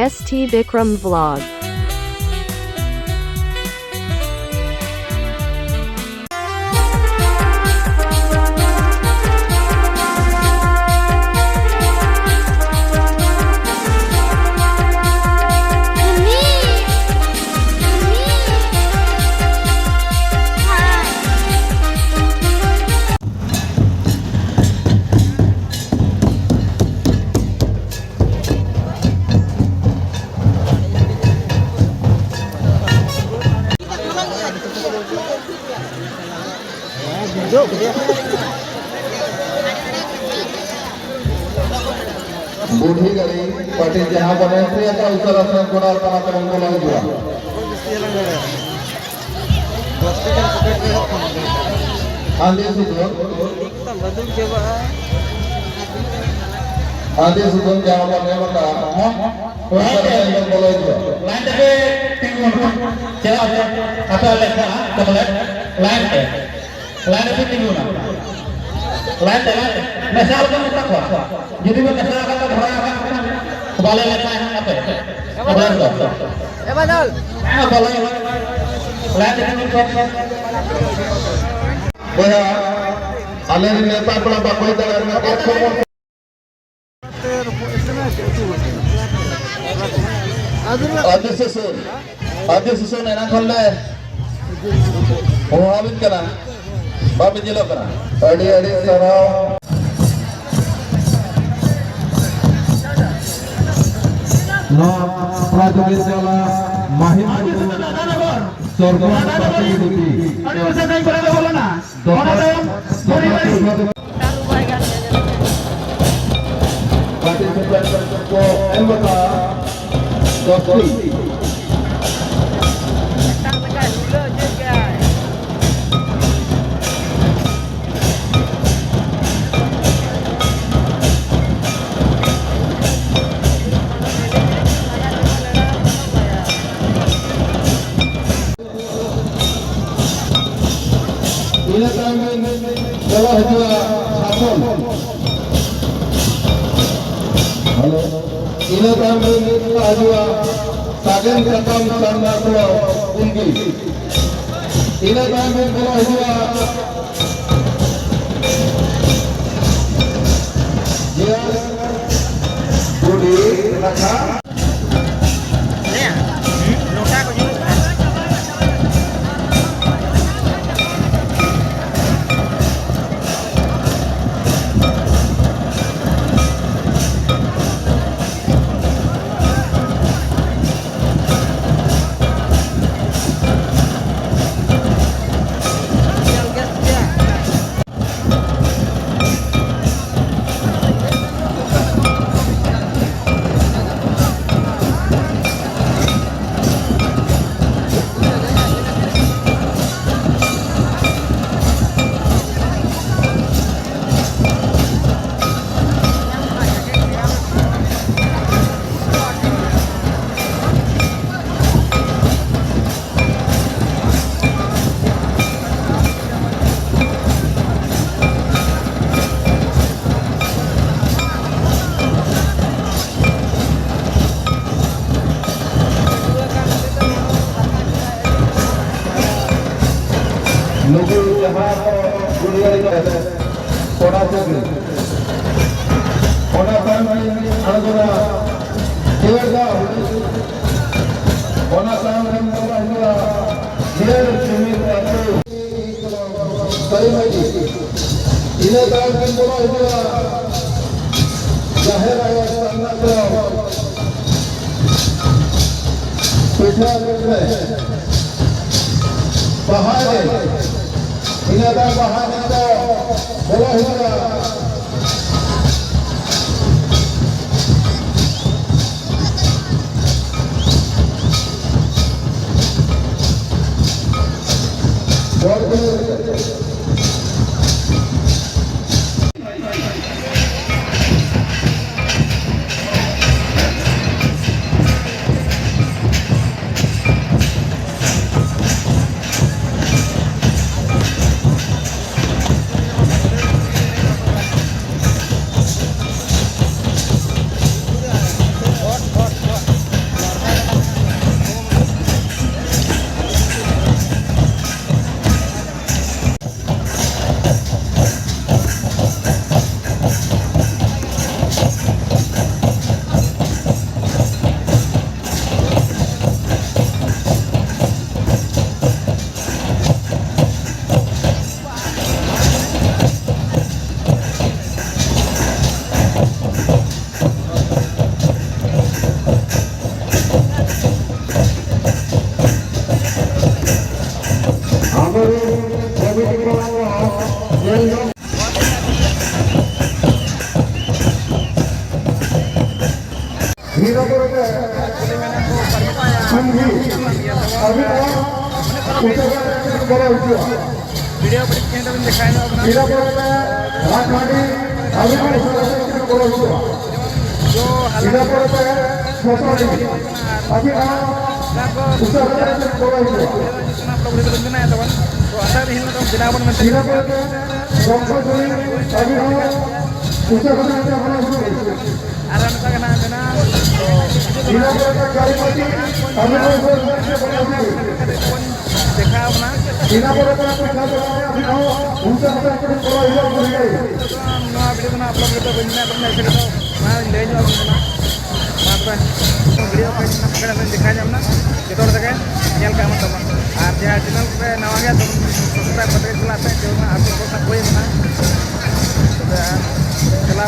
ST Bikram Vlog. बूढ़ी गली party जहाँ बने तो उस रास्ते को बोला हुआ आदि सुधन जहाँ बने बोला Mesal kan tak kuat. Jadi mesal kata orang kembali lepas apa? Kembali tu. Betul. Kembali. Lain dengan boya alih nepa pula bakoi dalam apa Adi susun enak kalau habis kena babi jelo kena adi sarau prajurit Jala Mahim Sorghum Pati Duti Pati Sebelah Anggota Dokri ini kami telah juga sabun. Halo. Ini kami telah juga sagen kakam sanda pulau unggi. Ini kami telah juga dia budi raka. Nuju jahat kuliah itu orang jaga. Orang kami anggota keluarga. Orang kami anggota dia cumi itu. Saya lagi. Ini kami bola itu zahir ayat sangat terang. Pesan ini. Bahaya. Ini ada bahan itu boleh juga. Hero को संगी अभी बोला video बड़ी केंद्र में दिखाएगा अपना hero को राजमाटी अभी बोला जो हीरो को सोसाइटी अभी उसका बोला जितना आप लोग रिप्रेजेंट है तो ऐसा भी हिलना तो बिनावन में हीरो को अभी उसका आराम से करना है ना हीरो को गाड़ी अभी देखा अपना हीरो को अभी उसका बोला नवा वीडियो ना आप लोग तो बिना अपने ऐसे तो मैं ले जाओ अपना बात है वीडियो पे ना पकड़ में दिखा जाम ना कि तोड़ सके खेल का मतलब आप जहाँ चैनल पे नवा गया तो सब्सक्राइब करके चलाते हैं जो ना आपको कोई ना चला